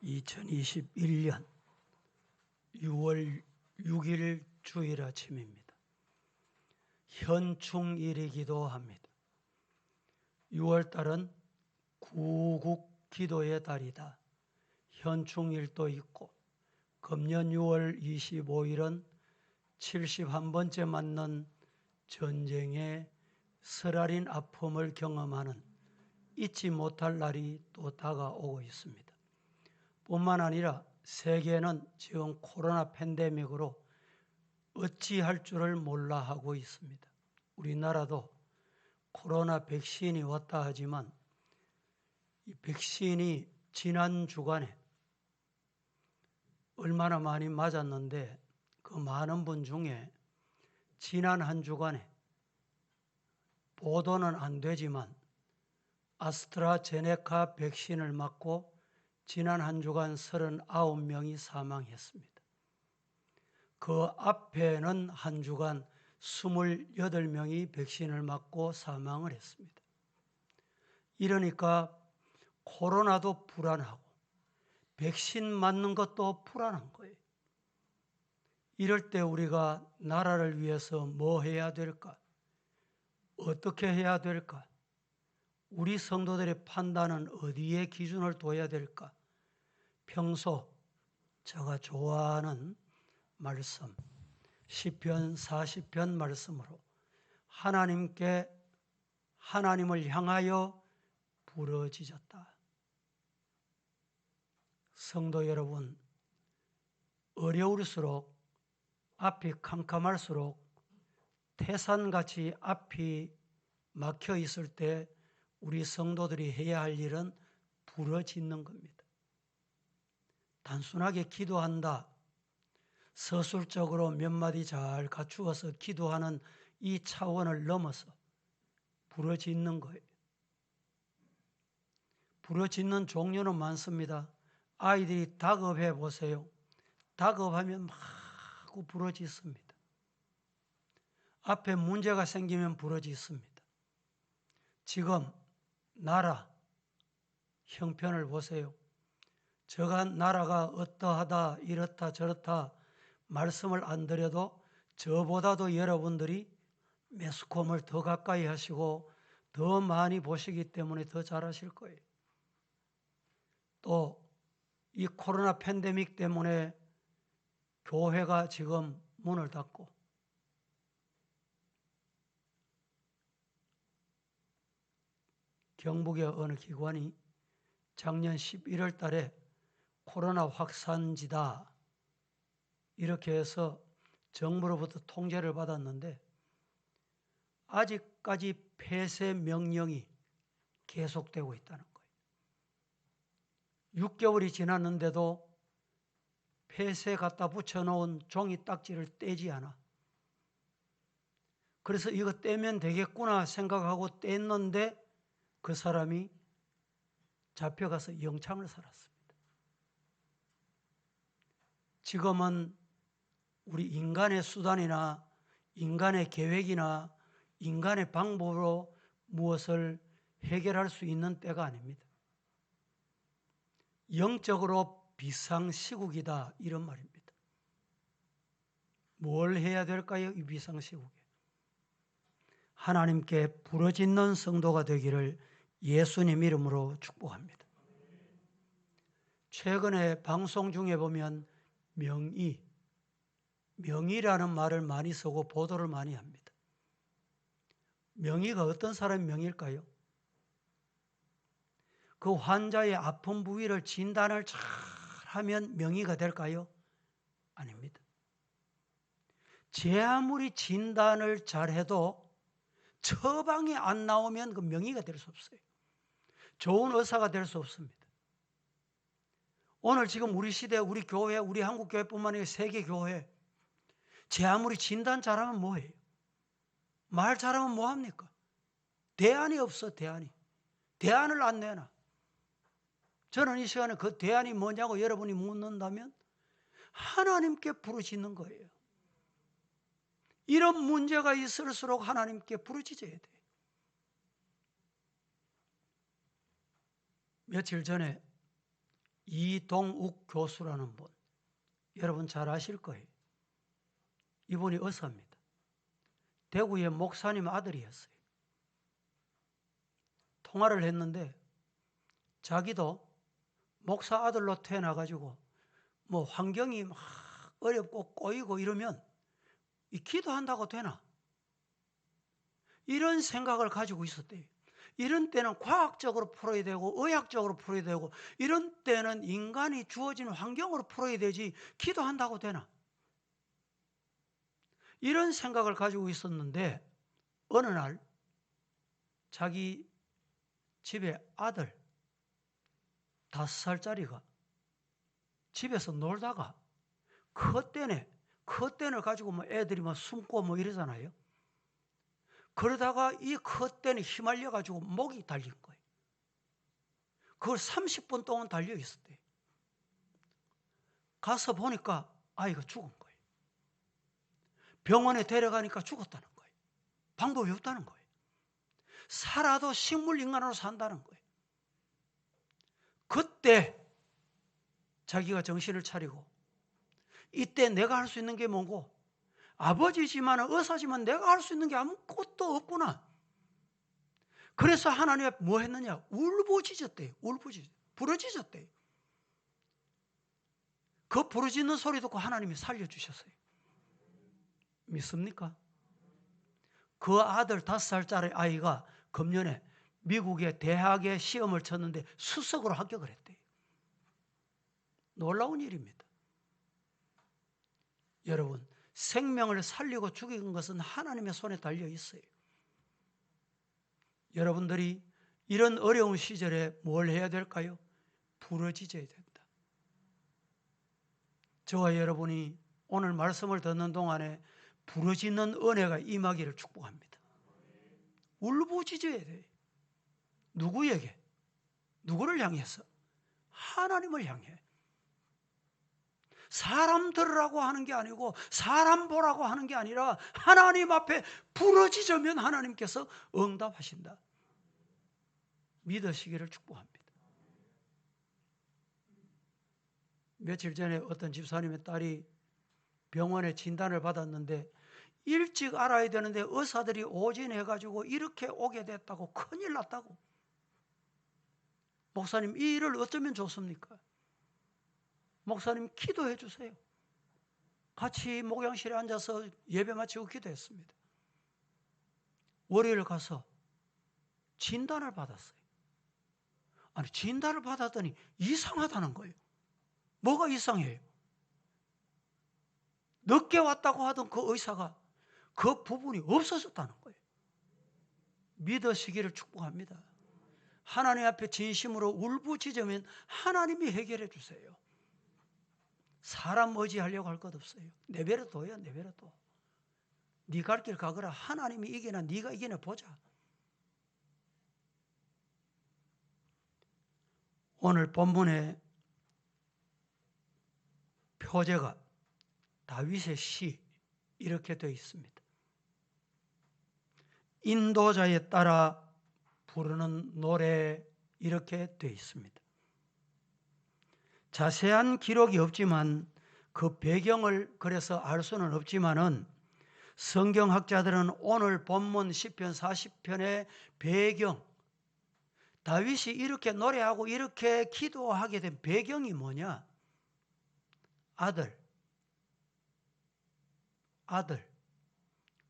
2021년 6월 6일 주일 아침입니다. 현충일이기도 합니다. 6월달은 구국 기도의 달이다. 현충일도 있고 금년 6월 25일은 71번째 맞는 전쟁의 설알인 아픔을 경험하는 잊지 못할 날이 또 다가오고 있습니다. 뿐만 아니라 세계는 지금 코로나 팬데믹으로 어찌할 줄을 몰라 하고 있습니다. 우리나라도 코로나 백신이 왔다 하지만 이 백신이 지난 주간에 얼마나 많이 맞았는데 그 많은 분 중에 지난 한 주간에 보도는 안 되지만 아스트라제네카 백신을 맞고 지난 한 주간 39명이 사망했습니다. 그 앞에는 한 주간 28명이 백신을 맞고 사망을 했습니다. 이러니까 코로나도 불안하고 백신 맞는 것도 불안한 거예요. 이럴 때 우리가 나라를 위해서 뭐 해야 될까? 어떻게 해야 될까? 우리 성도들의 판단은 어디에 기준을 둬야 될까? 평소 제가 좋아하는 말씀, 시편 40편 말씀으로 하나님을 향하여 부르짖었다. 성도 여러분, 어려울수록 앞이 캄캄할수록 태산같이 앞이 막혀 있을 때 우리 성도들이 해야 할 일은 부르짖는 겁니다. 단순하게 기도한다, 서술적으로 몇 마디 잘 갖추어서 기도하는 이 차원을 넘어서 부르짖는 거예요. 부르짖는 종류는 많습니다. 아이들이 다급해 보세요. 다급하면 막 부르짖습니다. 앞에 문제가 생기면 부르짖습니다. 지금 나라 형편을 보세요. 저가 나라가 어떠하다 이렇다 저렇다 말씀을 안 드려도 저보다도 여러분들이 매스컴을 더 가까이 하시고 더 많이 보시기 때문에 더 잘하실 거예요. 또 이 코로나 팬데믹 때문에 교회가 지금 문을 닫고 경북의 어느 기관이 작년 11월 달에 코로나 확산지다 이렇게 해서 정부로부터 통제를 받았는데 아직까지 폐쇄 명령이 계속되고 있다는 거예요. 6개월이 지났는데도 폐쇄 갖다 붙여놓은 종이 딱지를 떼지 않아. 그래서 이거 떼면 되겠구나 생각하고 뗐는데 그 사람이 잡혀가서 영창을 살았습니다. 지금은 우리 인간의 수단이나 인간의 계획이나 인간의 방법으로 무엇을 해결할 수 있는 때가 아닙니다. 영적으로 비상시국이다 이런 말입니다. 뭘 해야 될까요? 이 비상시국에. 하나님께 부르짖는 성도가 되기를 예수님 이름으로 축복합니다. 최근에 방송 중에 보면 명의라는 말을 많이 쓰고 보도를 많이 합니다. 명의가 어떤 사람의 명의일까요? 그 환자의 아픈 부위를 진단을 잘 하면 명의가 될까요? 아닙니다. 제 아무리 진단을 잘해도 처방이 안 나오면 그 명의가 될 수 없어요. 좋은 의사가 될 수 없습니다. 오늘 지금 우리 시대, 우리 교회, 우리 한국교회뿐만 아니라 세계교회 제 아무리 진단 잘하면 뭐해요? 말 잘하면 뭐합니까? 대안이 없어. 대안을 안 내놔. 저는 이 시간에 그 대안이 뭐냐고 여러분이 묻는다면 하나님께 부르짖는 거예요. 이런 문제가 있을수록 하나님께 부르짖어야 돼요. 며칠 전에 이동욱 교수라는 분, 여러분 잘 아실 거예요. 이분이 의사입니다. 대구의 목사님 아들이었어요. 통화를 했는데 자기도 목사 아들로 태어나가지고 뭐 환경이 막 어렵고 꼬이고 이러면 기도한다고 되나? 이런 생각을 가지고 있었대요. 이런 때는 과학적으로 풀어야 되고 의학적으로 풀어야 되고 이런 때는 인간이 주어진 환경으로 풀어야 되지 기도한다고 되나? 이런 생각을 가지고 있었는데 어느 날 자기 집에 아들 5살짜리가 집에서 놀다가 컷댄을 가지고 뭐 애들이 뭐 숨고 뭐 이러잖아요. 그러다가 이 컷댄에 휘말려 가지고 목이 달린 거예요. 그걸 30분 동안 달려 있었대요. 가서 보니까 아이가 죽은 거예요. 병원에 데려가니까 죽었다는 거예요. 방법이 없다는 거예요. 살아도 식물 인간으로 산다는 거예요. 그때 자기가 정신을 차리고 이때 내가 할 수 있는 게 뭐고 아버지지만 의사지만 내가 할 수 있는 게 아무것도 없구나. 그래서 하나님 앞에 뭐 했느냐? 울부짖었대요. 부르짖었대요. 그 부르짖는 소리 듣고 하나님이 살려주셨어요. 믿습니까? 그 아들 5살짜리 아이가 금년에 미국의 대학에 시험을 쳤는데 수석으로 합격을 했대요. 놀라운 일입니다. 여러분, 생명을 살리고 죽이는 것은 하나님의 손에 달려 있어요. 여러분들이 이런 어려운 시절에 뭘 해야 될까요? 부르짖어야 된다. 저와 여러분이 오늘 말씀을 듣는 동안에 부르짖는 은혜가 임하기를 축복합니다. 울부짖어야 돼요. 누구에게? 누구를 향해서? 하나님을 향해. 사람 들으라고 하는 게 아니고 사람 보라고 하는 게 아니라 하나님 앞에 부르짖으면 하나님께서 응답하신다. 믿으시기를 축복합니다. 며칠 전에 어떤 집사님의 딸이 병원에 진단을 받았는데 일찍 알아야 되는데 의사들이 오진해가지고 이렇게 오게 됐다고, 큰일 났다고. 목사님, 이 일을 어쩌면 좋습니까? 목사님, 기도해 주세요. 같이 목양실에 앉아서 예배 마치고 기도했습니다. 월요일 가서 진단을 받았어요. 아니, 진단을 받았더니 이상하다는 거예요. 뭐가 이상해요? 늦게 왔다고 하던 그 의사가 그 부분이 없어졌다는 거예요. 믿으시기를 축복합니다. 하나님 앞에 진심으로 울부짖으면 하나님이 해결해 주세요. 사람 의지하려고 할 것 없어요. 내버려 둬요. 내버려 둬. 네 갈 길 가거라. 하나님이 이기나 네가 이기나 보자. 오늘 본문의 표제가 다윗의 시 이렇게 되어 있습니다. 인도자에 따라 부르는 노래 이렇게 되어 있습니다. 자세한 기록이 없지만 그 배경을 그래서 알 수는 없지만은 성경학자들은 오늘 본문 시편 40편의 배경, 다윗이 이렇게 노래하고 이렇게 기도하게 된 배경이 뭐냐?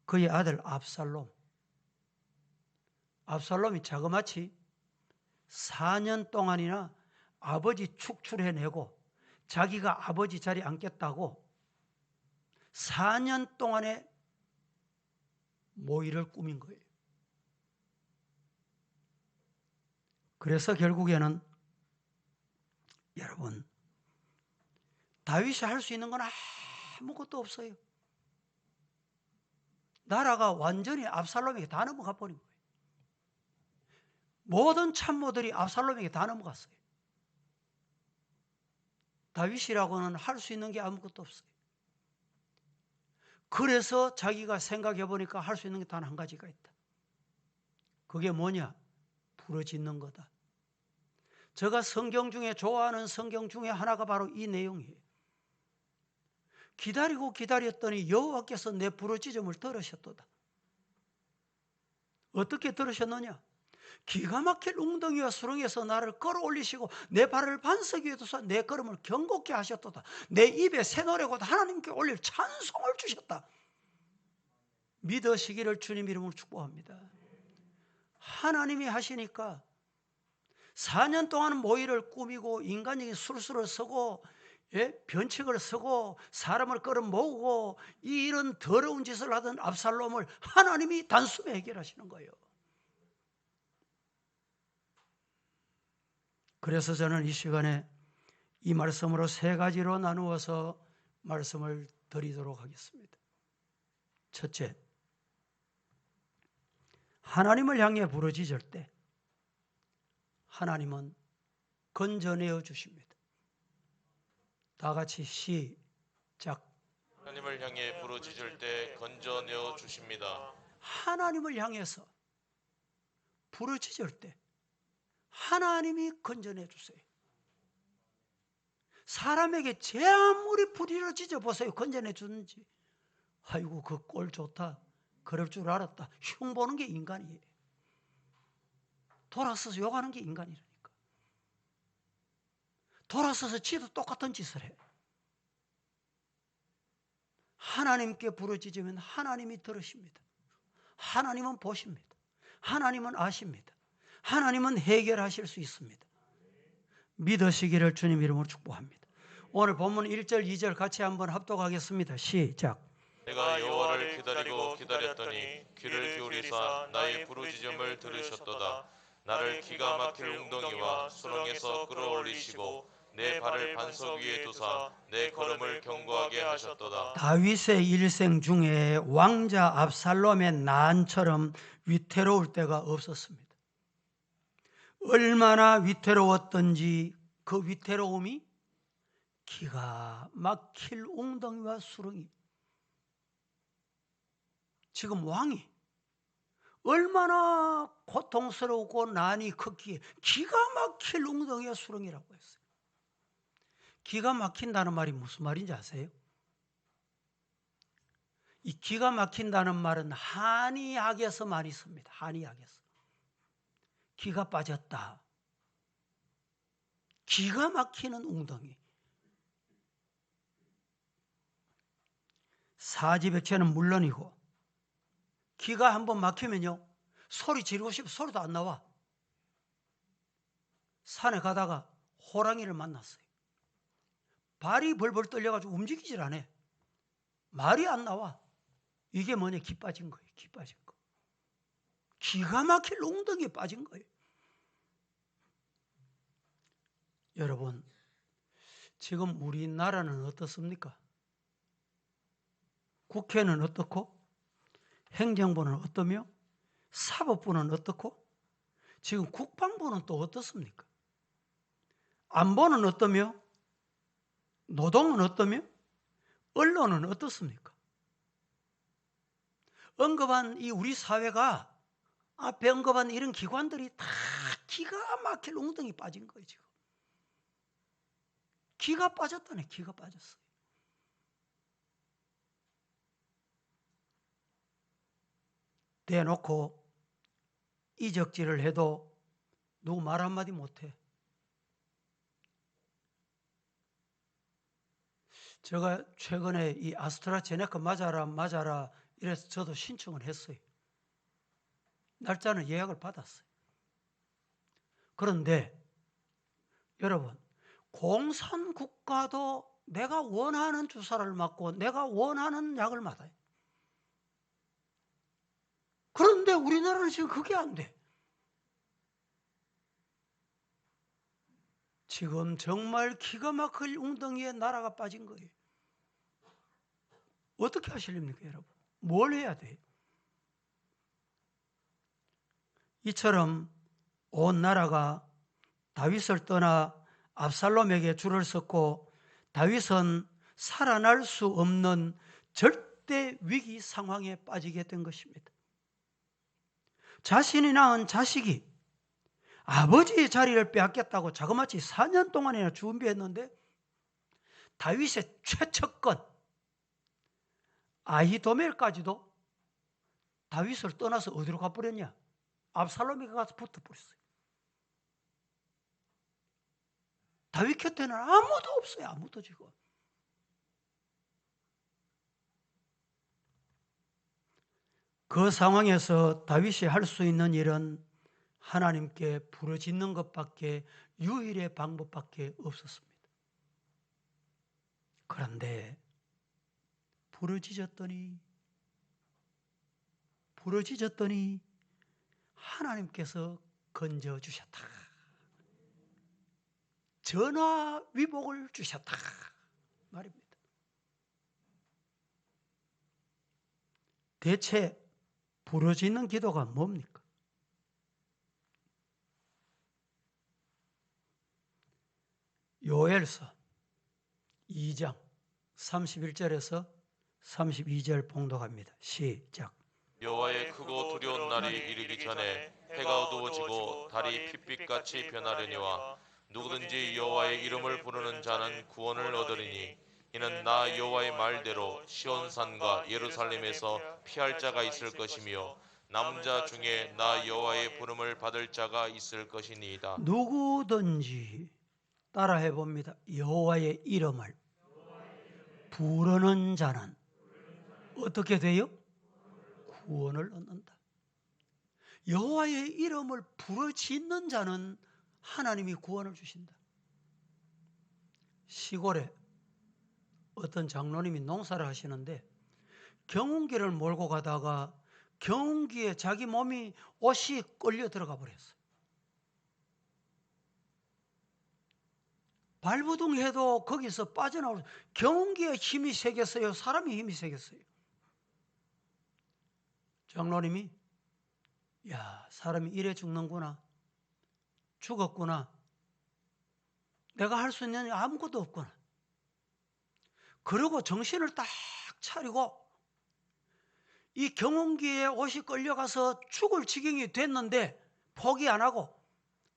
그의 아들 압살롬이 자그마치 4년 동안이나 아버지 축출해내고 자기가 아버지 자리에 앉겠다고 4년 동안의 모의를 꾸민 거예요. 그래서 결국에는 여러분, 다윗이 할 수 있는 건 아무것도 없어요. 나라가 완전히 압살롬에게 다 넘어가 버린 거예요. 모든 참모들이 압살롬에게 다 넘어갔어요. 다윗이라고는 할 수 있는 게 아무것도 없어요. 그래서 자기가 생각해 보니까 할 수 있는 게 단 한 가지가 있다. 그게 뭐냐? 부르짖는 거다. 제가 성경 중에 좋아하는 성경 중에 하나가 바로 이 내용이에요. 기다리고 기다렸더니 여호와께서 내 부르짖음을 들으셨도다. 어떻게 들으셨느냐? 기가 막힐 웅덩이와 수렁에서 나를 끌어올리시고 내 발을 반석 위에 두사 내 걸음을 견고케 하셨도다. 내 입에 새 노래곧 하나님께 올릴 찬송을 주셨다. 믿으시기를 주님 이름으로 축복합니다. 하나님이 하시니까 4년 동안 모의를 꾸미고 인간적인 술수를 쓰고 변칙을 쓰고 사람을 끌어모으고 이런 더러운 짓을 하던 압살롬을 하나님이 단숨에 해결하시는 거예요. 그래서 저는 이 시간에 이 말씀으로 3가지로 나누어서 말씀을 드리도록 하겠습니다. 첫째, 하나님을 향해 부르짖을 때 하나님은 건져내어 주십니다. 다 같이 시작. 하나님을 향해 부르짖을 때 건져내어 주십니다. 하나님을 향해서 부르짖을 때 하나님이 건져내 주세요. 사람에게 제 아무리 부르짖어 보세요. 건져내 주는지. 아이고 그 꼴 좋다. 그럴 줄 알았다. 흉보는 게 인간이에요. 돌아서서 욕하는 게 인간이라니까. 돌아서서 지도 똑같은 짓을 해. 하나님께 부르짖으면 하나님이 들으십니다. 하나님은 보십니다. 하나님은 아십니다. 하나님은 해결하실 수 있습니다. 믿으시기를 주님 이름으로 축복합니다. 오늘 본문 1절 2절 같이 한번 합독하겠습니다. 시작. 내가 여호와를 기다리고 기다렸더니 귀를 기울이사 나의 부르짖음을 들으셨도다. 나를 기가 막힐 웅덩이와 수렁에서 끌어올리시고 내 발을 반석 위에 두사 내 걸음을 견고하게 하셨도다. 다윗의 일생 중에 왕자 압살롬의 난처럼 위태로울 때가 없었습니다. 얼마나 위태로웠던지 그 위태로움이 기가 막힐 웅덩이와 수렁이, 지금 왕이 얼마나 고통스러우고 난이 컸기에 기가 막힐 웅덩이와 수렁이라고 했어요. 기가 막힌다는 말이 무슨 말인지 아세요? 이 기가 막힌다는 말은 한의학에서 많이 씁니다. 한의학에서. 기가 빠졌다. 기가 막히는 웅덩이. 사지백체는 물론이고 기가 한번 막히면요 소리 지르고 싶어 소리도 안 나와. 산에 가다가 호랑이를 만났어요. 발이 벌벌 떨려가지고 움직이질 않아. 말이 안 나와. 이게 뭐냐? 기 빠진 거예요. 기 빠진 거. 기가 막힐 웅덩이에 빠진 거예요. 여러분, 지금 우리나라는 어떻습니까? 국회는 어떻고, 행정부는 어떠며, 사법부는 어떻고, 지금 국방부는 또 어떻습니까? 안보는 어떠며, 노동은 어떠며, 언론은 어떻습니까? 언급한 이 우리 사회가 앞에 언급한 이런 기관들이 다 기가 막힐 웅덩이 빠진 거예요. 지금 기가 빠졌다네. 기가 빠졌어요. 대놓고 이적질을 해도 누구 말 한마디 못해. 제가 최근에 이 아스트라제네카 맞아라 이래서 저도 신청을 했어요. 날짜는 예약을 받았어요. 그런데 여러분, 공산국가도 내가 원하는 주사를 맞고 내가 원하는 약을 맞아요. 그런데 우리나라는 지금 그게 안 돼. 지금 정말 기가 막힐 웅덩이에 나라가 빠진 거예요. 어떻게 하시렵니까, 여러분? 뭘 해야 돼요? 이처럼 온 나라가 다윗을 떠나 압살롬에게 줄을 섰고 다윗은 살아날 수 없는 절대 위기 상황에 빠지게 된 것입니다. 자신이 낳은 자식이 아버지의 자리를 빼앗겠다고 자그마치 4년 동안이나 준비했는데 다윗의 최측근 아히도멜까지도 다윗을 떠나서 어디로 가버렸냐? 압살롬이 가서 붙어버렸어요. 다윗 곁에는 아무도 없어요. 아무도 지금. 그 상황에서 다윗이 할 수 있는 일은 하나님께 부르짖는 것밖에, 유일의 방법밖에 없었습니다. 그런데 부르짖었더니 하나님께서 건져주셨다. 전화위복을 주셨다 말입니다. 대체 부르짖는 기도가 뭡니까? 요엘서 2장 31절에서 32절 봉독합니다. 시작. 여호와의 크고 두려운 날이 이르기 전에 해가 어두워지고 달이 핏빛같이 변하려니와 누구든지 여호와의 이름을 부르는 자는 구원을 얻으리니 이는 나 여호와의 말대로 시온산과 예루살렘에서 피할 자가 있을 것이며 남은 자 중에 나 여호와의 부름을 받을 자가 있을 것이니이다. 누구든지 따라해 봅니다. 여호와의 이름을 부르는 자는 어떻게 돼요? 구원을 얻는다. 여호와의 이름을 부르짖는 자는 하나님이 구원을 주신다. 시골에 어떤 장로님이 농사를 하시는데 경운기를 몰고 가다가 경운기에 자기 몸이 옷이 끌려 들어가 버렸어요. 발부둥해도 거기서 빠져나올 경운기에 힘이 세겠어요? 사람이 힘이 세겠어요? 장로님이 야, 사람이 이래 죽는구나. 죽었구나. 내가 할 수 있는 게 아무것도 없구나. 그러고 정신을 딱 차리고 이 경운기에 옷이 끌려가서 죽을 지경이 됐는데 포기 안 하고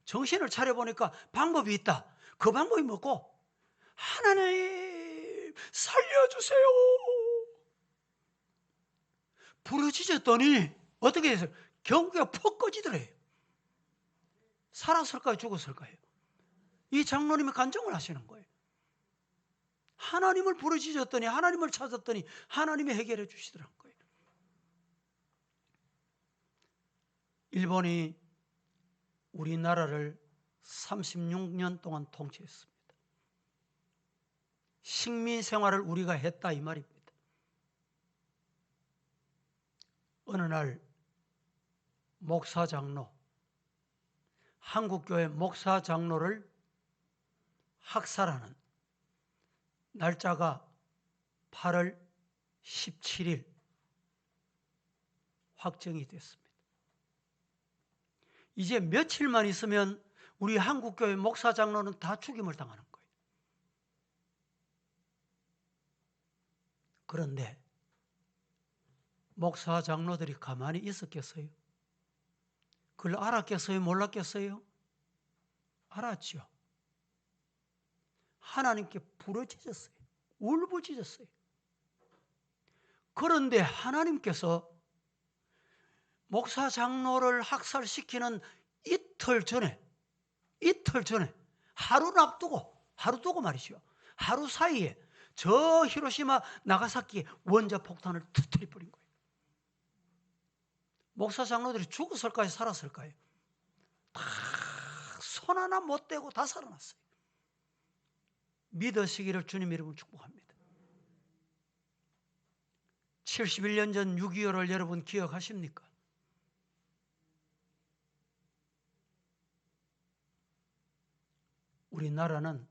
정신을 차려보니까 방법이 있다. 그 방법이 뭐고? 하나님 살려주세요. 부르짖었더니 어떻게 됐어요? 경운기가 퍽 꺼지더래요. 살았을까요? 죽었을까요? 이 장로님이 간증을 하시는 거예요. 하나님을 부르짖었더니, 하나님을 찾았더니 하나님이 해결해 주시더란 거예요. 일본이 우리나라를 36년 동안 통치했습니다. 식민 생활을 우리가 했다 이 말입니다. 어느 날 목사 장로, 한국교회 목사 장로를 학살하는 날짜가 8월 17일 확정이 됐습니다. 이제 며칠만 있으면 우리 한국교회 목사 장로는 다 죽임을 당하는 거예요. 그런데 목사 장로들이 가만히 있었겠어요? 그걸 알았겠어요? 몰랐겠어요? 알았죠. 하나님께 부르짖었어요. 울부짖었어요. 그런데 하나님께서 목사 장로를 학살시키는 이틀 전에 하루를 앞두고 하루 두고 말이죠. 하루 사이에 저 히로시마 나가사키에 원자폭탄을 터뜨려 버린 거예요. 목사 장로들이 죽었을까요? 살았을까요? 다 손 하나 못 대고 다 살아났어요. 믿으시기를 주님 이름으로 축복합니다. 71년 전 6.25를 여러분 기억하십니까? 우리나라는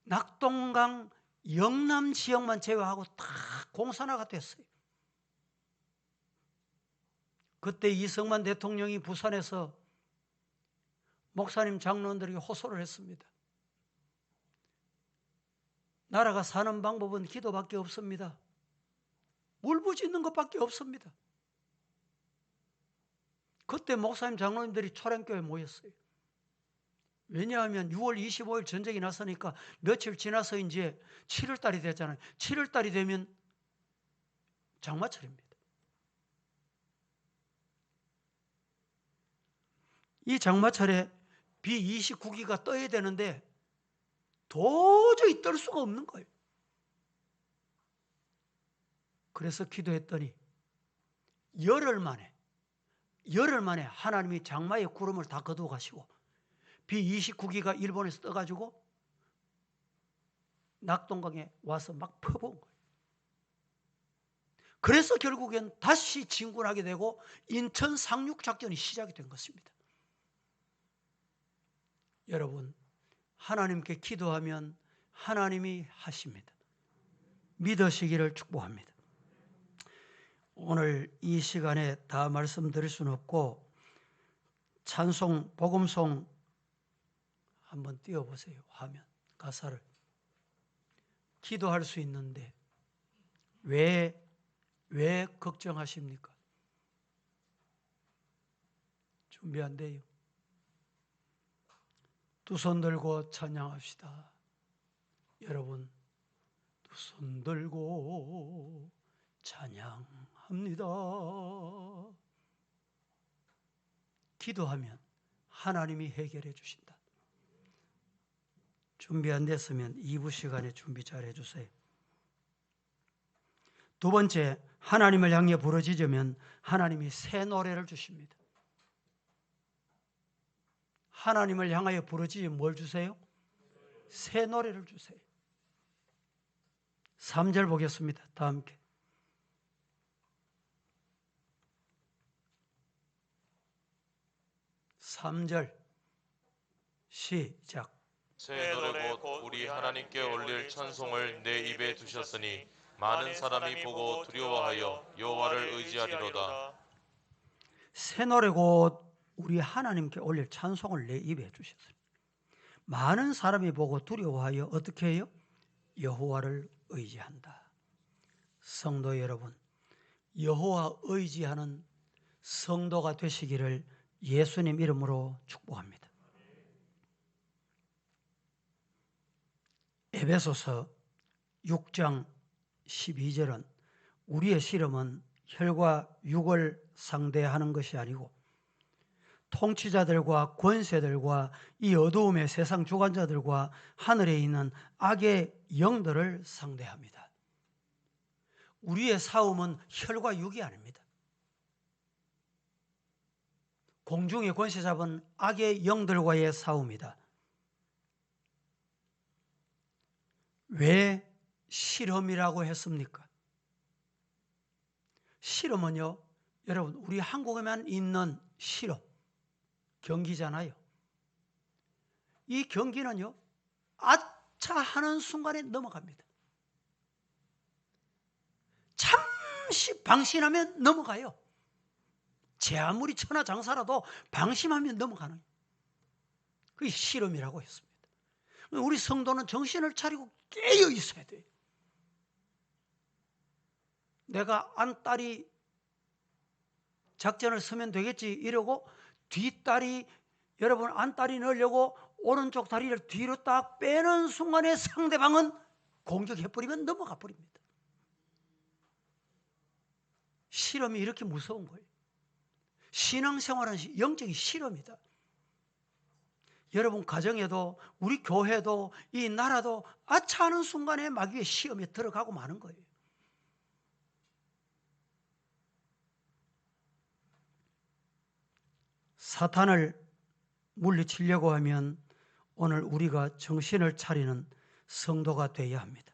낙동강 영남 지역만 제외하고 다 공산화가 됐어요. 그때 이승만 대통령이 부산에서 목사님 장로들에게 호소를 했습니다. 나라가 사는 방법은 기도밖에 없습니다. 울부짖는 것밖에 없습니다. 그때 목사님 장로님들이 초량교회에 모였어요. 왜냐하면 6월 25일 전쟁이 났으니까 며칠 지나서 이제 7월 달이 됐잖아요. 7월 달이 되면 장마철입니다. 이 장마철에 비 29기가 떠야 되는데 도저히 뜰 수가 없는 거예요. 그래서 기도했더니 열흘 만에 하나님이 장마의 구름을 다 거두어 가시고 비 29기가 일본에서 떠가지고 낙동강에 와서 막 퍼부은 거예요. 그래서 결국엔 다시 진군하게 되고 인천 상륙작전이 시작이 된 것입니다. 여러분, 하나님께 기도하면 하나님이 하십니다. 믿으시기를 축복합니다. 오늘 이 시간에 다 말씀드릴 수는 없고 찬송, 복음송 한번 띄워보세요. 화면, 가사를. 기도할 수 있는데 왜 걱정하십니까? 준비 안 돼요. 두 손 들고 찬양합시다. 여러분, 두 손 들고 찬양합니다. 기도하면 하나님이 해결해 주신다. 준비 안 됐으면 2부 시간에 준비 잘 해주세요. 두 번째, 하나님을 향해 부르짖으면 하나님이 새 노래를 주십니다. 하나님을 향하여 부르짖으면 뭘 주세요? 새 노래를 주세요. 3절 보겠습니다. 다 함께. (3절) 시작. 새 노래 곧 우리 하나님께 올릴 찬송을 내 입에 두셨으니 많은 사람이 보고 두려워하여 여호와를 의지하리로다. 새 노래 곧 우리 하나님께 올릴 찬송을 내 입에 주셨으니 많은 사람이 보고 두려워하여 어떻게 해요? 여호와를 의지한다. 성도 여러분, 여호와 의지하는 성도가 되시기를 예수님 이름으로 축복합니다. 에베소서 6장 12절은 우리의 씨름은 혈과 육을 상대하는 것이 아니고 통치자들과 권세들과 이 어두움의 세상 주관자들과 하늘에 있는 악의 영들을 상대합니다. 우리의 싸움은 혈과 육이 아닙니다. 공중의 권세 잡은 악의 영들과의 싸움이다. 왜 실험이라고 했습니까? 실험은요, 여러분, 우리 한국에만 있는 실험, 경기잖아요. 이 경기는요, 아차 하는 순간에 넘어갑니다. 잠시 방심하면 넘어가요. 제 아무리 천하장사라도 방심하면 넘어가는, 그게 실험이라고 했습니다. 우리 성도는 정신을 차리고 깨어 있어야 돼요. 내가 안다리 작전을 쓰면 되겠지 이러고 뒷다리, 여러분 안다리 넣으려고 오른쪽 다리를 뒤로 딱 빼는 순간에 상대방은 공격해버리면 넘어가 버립니다. 실험이 이렇게 무서운 거예요. 신앙생활은 영적인 실험이다. 여러분 가정에도 우리 교회도 이 나라도 아차하는 순간에 마귀의 시험에 들어가고 마는 거예요. 사탄을 물리치려고 하면 오늘 우리가 정신을 차리는 성도가 되어야 합니다.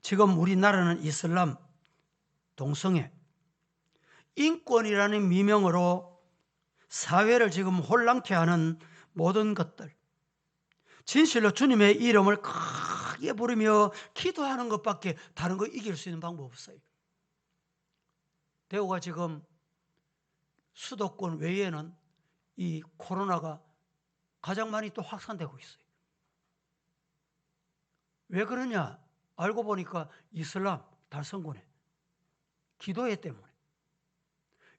지금 우리나라는 이슬람, 동성애, 인권이라는 미명으로 사회를 지금 혼란케 하는 모든 것들, 진실로 주님의 이름을 크게 부르며 기도하는 것밖에 다른 거 이길 수 있는 방법 없어요. 대구가 지금 수도권 외에는 이 코로나가 가장 많이 또 확산되고 있어요. 왜 그러냐? 알고 보니까 이슬람 달성군에 기도회 때문에.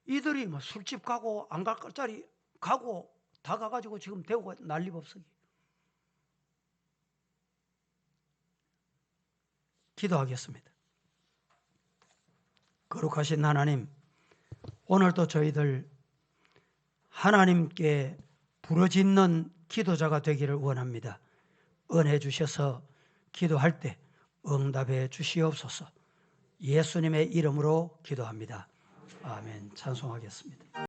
이들이 뭐 술집 가고 안 갈 자리 가고 다 가가지고 지금 대우가 난리법석이. 기도하겠습니다. 거룩하신 하나님, 오늘도 저희들 하나님께 부르짖는 기도자가 되기를 원합니다. 은혜 주셔서 기도할 때 응답해 주시옵소서. 예수님의 이름으로 기도합니다. 아멘. 찬송하겠습니다.